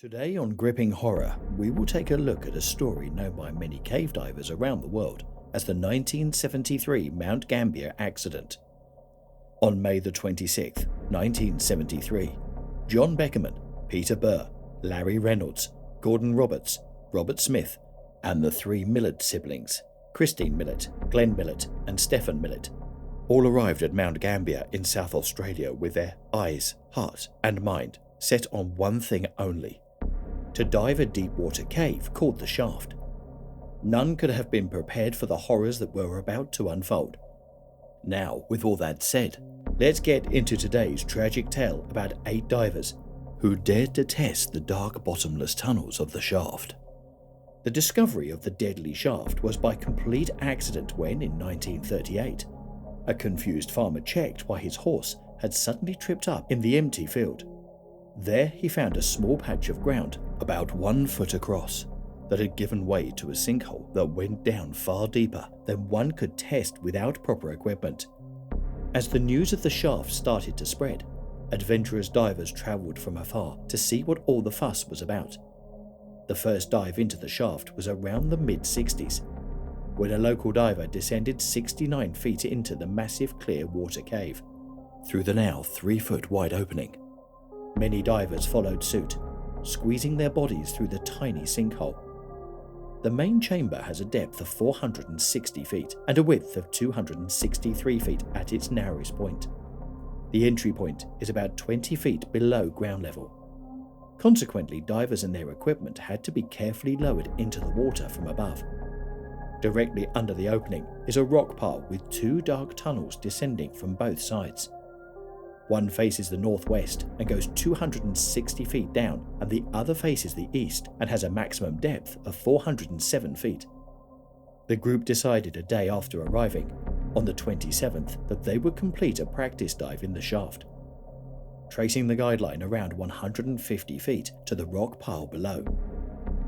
Today on Gripping Horror, we will take a look at a story known by many cave divers around the world as the 1973 Mount Gambier accident. On May the 26th, 1973, John Beckerman, Peter Burr, Larry Reynolds, Gordon Roberts, Robert Smith, and the three Millett siblings, Christine Millett, Glenn Millett, and Stephen Millett, all arrived at Mount Gambier in South Australia with their eyes, heart, and mind set on one thing only: to dive a deep water cave called the Shaft. None could have been prepared for the horrors that were about to unfold. Now, with all that said, let's get into today's tragic tale about 8 divers who dared to test the dark bottomless tunnels of the Shaft. The discovery of the deadly shaft was by complete accident when, in 1938, a confused farmer checked why his horse had suddenly tripped up in the empty field. There he found a small patch of ground about 1 foot across that had given way to a sinkhole that went down far deeper than one could test without proper equipment. As the news of the shaft started to spread, adventurous divers travelled from afar to see what all the fuss was about. The first dive into the shaft was around the mid-60s, when a local diver descended 69 feet into the massive clear water cave, through the now 3-foot wide opening. Many divers followed suit, squeezing their bodies through the tiny sinkhole. The main chamber has a depth of 460 feet and a width of 263 feet at its narrowest point. The entry point is about 20 feet below ground level. Consequently, divers and their equipment had to be carefully lowered into the water from above. Directly under the opening is a rock pile with 2 dark tunnels descending from both sides. One faces the northwest and goes 260 feet down, and the other faces the east and has a maximum depth of 407 feet. The group decided a day after arriving, on the 27th, that they would complete a practice dive in the shaft. Tracing the guideline around 150 feet to the rock pile below,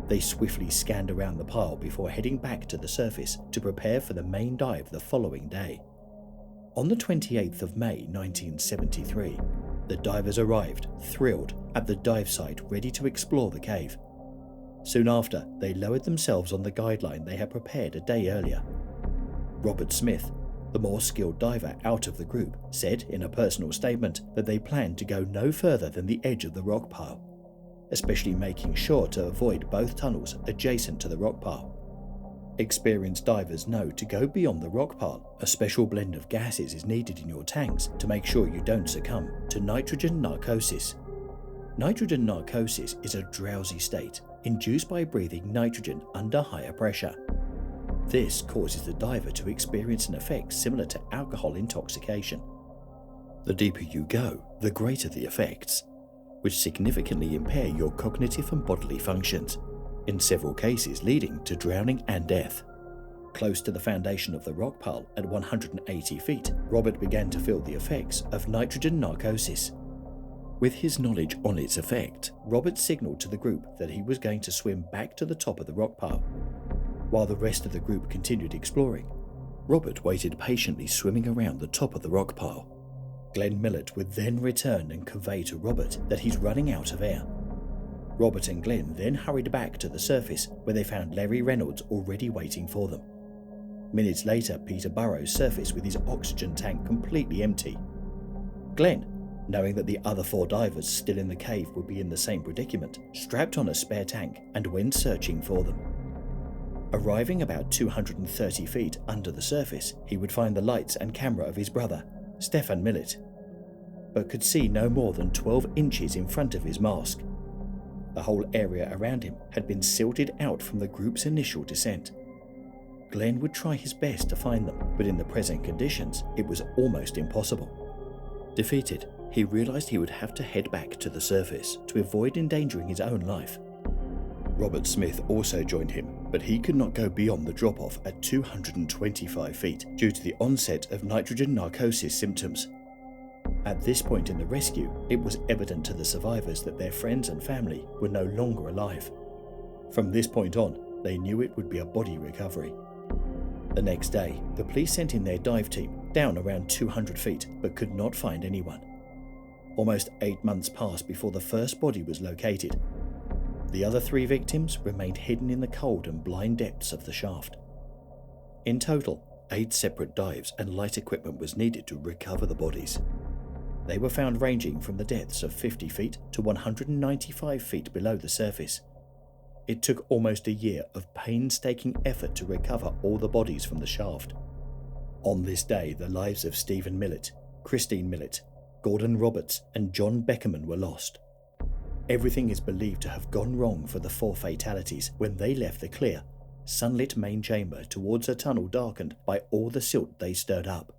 they swiftly scanned around the pile before heading back to the surface to prepare for the main dive the following day. On the 28th of May 1973, the divers arrived, thrilled, at the dive site ready to explore the cave. Soon after, they lowered themselves on the guideline they had prepared a day earlier. Robert Smith, the more skilled diver out of the group, said in a personal statement that they planned to go no further than the edge of the rock pile, especially making sure to avoid both tunnels adjacent to the rock pile. Experienced divers know to go beyond the rock pile, a special blend of gases is needed in your tanks to make sure you don't succumb to nitrogen narcosis. Nitrogen narcosis is a drowsy state induced by breathing nitrogen under higher pressure. This causes the diver to experience an effect similar to alcohol intoxication. The deeper you go, the greater the effects, which significantly impair your cognitive and bodily functions, in several cases leading to drowning and death. Close to the foundation of the rock pile at 180 feet, Robert began to feel the effects of nitrogen narcosis. With his knowledge on its effect, Robert signaled to the group that he was going to swim back to the top of the rock pile. While the rest of the group continued exploring, Robert waited patiently swimming around the top of the rock pile. Glenn Millett would then return and convey to Robert that he's running out of air. Robert and Glenn then hurried back to the surface where they found Larry Reynolds already waiting for them. Minutes later, Peter Burrows surfaced with his oxygen tank completely empty. Glenn, knowing that the other 4 divers still in the cave would be in the same predicament, strapped on a spare tank and went searching for them. Arriving about 230 feet under the surface, he would find the lights and camera of his brother, Stephen Millett, but could see no more than 12 inches in front of his mask. The whole area around him had been silted out from the group's initial descent. Glenn would try his best to find them, but in the present conditions, it was almost impossible. Defeated, he realized he would have to head back to the surface to avoid endangering his own life. Robert Smith also joined him, but he could not go beyond the drop-off at 225 feet due to the onset of nitrogen narcosis symptoms. At this point in the rescue, it was evident to the survivors that their friends and family were no longer alive. From this point on, they knew it would be a body recovery. The next day, the police sent in their dive team down around 200 feet but could not find anyone. Almost 8 months passed before the first body was located. The other 3 victims remained hidden in the cold and blind depths of the shaft. In total, 8 separate dives and light equipment was needed to recover the bodies. They were found ranging from the depths of 50 feet to 195 feet below the surface. It took almost a year of painstaking effort to recover all the bodies from the shaft. On this day, the lives of Stephen Millett, Christine Millett, Gordon Roberts and John Beckerman were lost. Everything is believed to have gone wrong for the 4 fatalities when they left the clear, sunlit main chamber towards a tunnel darkened by all the silt they stirred up.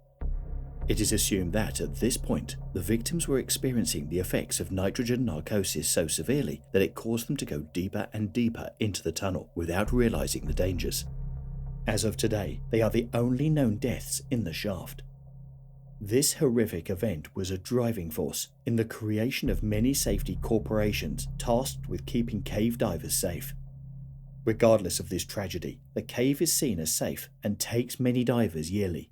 It is assumed that, at this point, the victims were experiencing the effects of nitrogen narcosis so severely that it caused them to go deeper and deeper into the tunnel without realizing the dangers. As of today, they are the only known deaths in the shaft. This horrific event was a driving force in the creation of many safety corporations tasked with keeping cave divers safe. Regardless of this tragedy, the cave is seen as safe and takes many divers yearly.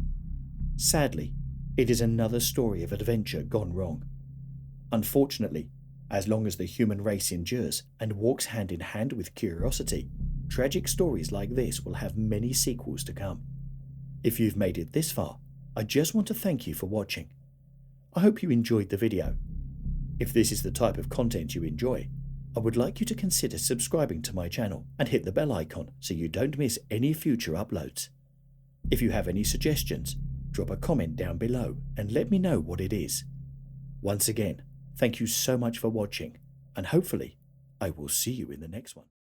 Sadly, it is another story of adventure gone wrong. Unfortunately, as long as the human race endures and walks hand in hand with curiosity, tragic stories like this will have many sequels to come. If you've made it this far, I just want to thank you for watching. I hope you enjoyed the video. If this is the type of content you enjoy, I would like you to consider subscribing to my channel and hit the bell icon so you don't miss any future uploads. If you have any suggestions, drop a comment down below and let me know what it is. Once again, thank you so much for watching, and hopefully I will see you in the next one.